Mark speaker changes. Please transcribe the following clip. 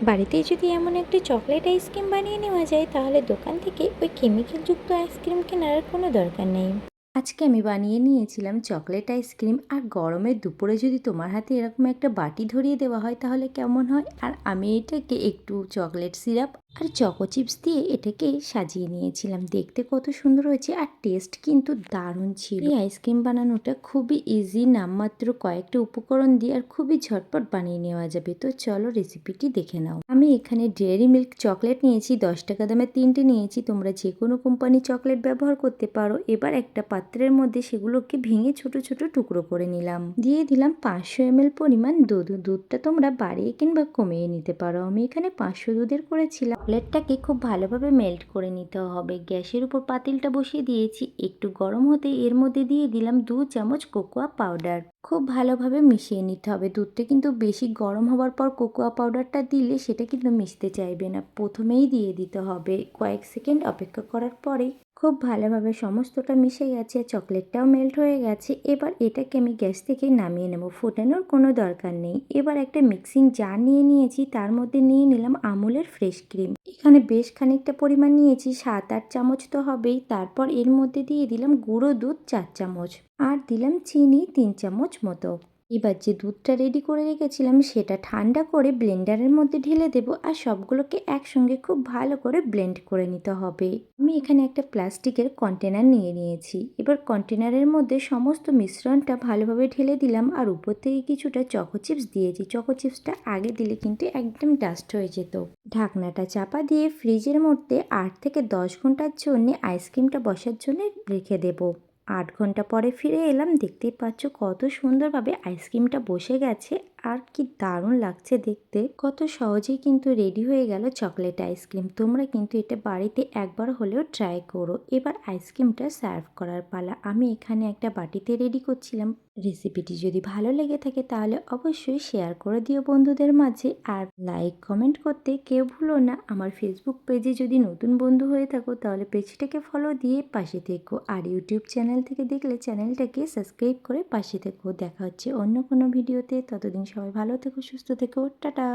Speaker 1: বাড়িতেই যদি এমন একটি চকলেট আইসক্রিম বানিয়ে নেওয়া যায় তাহলে দোকান থেকে ওই কেমিক্যালযুক্ত আইসক্রিম কেনার কোনো দরকার নেই। আজকে আমি বানিয়ে নিয়েছিলাম চকলেট আইসক্রিম। আর গরমের দুপুরে যদি তোমার হাতে এরকম একটা বাটি ধরিয়ে দেওয়া হয় তাহলে কেমন হয়। আর আমি এটাকে একটু চকলেট সিরাপ আর চকো চিপস দিয়ে এটাকে সাজিয়ে নিয়েছিলাম। দেখতে কত সুন্দর হয়েছে আর টেস্ট কিন্তু দারুণ ছিল। এই আইসক্রিম বানানোটা খুবই ইজি, নামমাত্র কয়েকটা উপকরণ দিয়ে আর খুবই ঝটপট বানিয়ে নেওয়া যাবে। তো চলো রেসিপিটি দেখে নাও। আমি এখানে ডেয়ারি মিল্ক চকলেট নিয়েছি, 10 টাকা দামের 3টে নিয়েছি। তোমরা যে কোনো কোম্পানির চকলেট ব্যবহার করতে পারো। এবার একটা পাত্রের মধ্যে সেগুলোকে ভেঙে ছোট ছোট টুকরো করে নিলাম। দিয়ে দিলাম 500 ml পরিমাণ দুধ। দুধটা তোমরা বাড়িয়ে কিংবা কমিয়ে নিতে পারো। আমি এখানে 500 দুধের করেছিলাম। চকলেটটাকে খুব ভালোভাবে মেল্ট করে নিতে হবে। গ্যাসের উপর পাতিলটা বসিয়ে দিয়েছি, একটু গরম হতে এর মধ্যে দিয়ে দিলাম 2 চামচ কোকোয়া পাউডার। খুব ভালোভাবে মিশিয়ে নিতে হবে। দুধটা কিন্তু বেশি গরম হওয়ার পর কোকোয়া পাউডারটা দিলে সেটা কিন্তু মিশতে চাইবে না, প্রথমেই দিয়ে দিতে হবে। কয়েক সেকেন্ড অপেক্ষা করার পরে খুব ভালোভাবে সমস্তটা মিশে গেছে, চকলেটটাও মেল্ট হয়ে গেছে। এবার এটাকে আমি গ্যাস থেকে নামিয়ে নেব, ফোটানোর কোনো দরকার নেই। এবার একটা মিক্সিং জার নিয়ে নিয়েছি, তার মধ্যে নিয়ে নিলাম আমুলের ফ্রেশ ক্রিম। এখানে বেশ খানিকটা পরিমাণ নিয়েছি, 7-8 চামচ তো হবেই। তারপর এর মধ্যে দিয়ে দিলাম গুঁড়ো দুধ 4 চামচ আর দিলাম চিনি 3 চামচ মতো। এবার যে দুধটা রেডি করে রেখেছিলাম সেটা ঠান্ডা করে ব্লেন্ডারের মধ্যে ঢেলে দেব আর সবগুলোকে একসঙ্গে খুব ভালো করে ব্লেন্ড করে নিতে হবে। আমি এখানে একটা প্লাস্টিকের কন্টেনার নিয়ে নিয়েছি। এবার কন্টেনারের মধ্যে সমস্ত মিশ্রণটা ভালোভাবে ঢেলে দিলাম আর উপর থেকে কিছুটা চকো চিপস দিয়েছি। চকো চিপসটা আগে দিলে কিন্তু একদম ডাস্ট হয়ে যেত। ঢাকনাটা চাপা দিয়ে ফ্রিজের মধ্যে 8 থেকে 10 ঘন্টার জন্য আইসক্রিমটা বসার জন্য রেখে দেব। 8 ঘন্টা পরে ফিরে এলাম। দেখতেই পাচ্ছ কত সুন্দরভাবে আইসক্রিমটা বসে গেছে আর কি দারুণ লাগছে দেখতে। কত সহজেই কিন্তু রেডি হয়ে গেল চকলেট আইসক্রিম। তোমরা কিন্তু এটা বাড়িতে একবার হলেও ট্রাই করো। এবার আইসক্রিমটা সার্ভ করার পালা। আমি এখানে একটা বাটিতে রেডি করছিলাম। রেসিপিটি যদি ভালো লেগে থাকে তাহলে অবশ্যই শেয়ার করে দিও বন্ধুদের মাঝে। আর লাইক কমেন্ট করতে কেউ ভুলো না। আমার ফেসবুক পেজে যদি নতুন বন্ধু হয়ে থাকো তাহলে পেজটাকে ফলো দিয়ে পাশে থেকো। আর ইউটিউব চ্যানেল থেকে দেখলে চ্যানেলটাকে সাবস্ক্রাইব করে পাশে থেকো। দেখা হচ্ছে অন্য কোনো ভিডিওতে। ততদিন সবাই ভালো থেকো, সুস্থ থেকো, টাটা।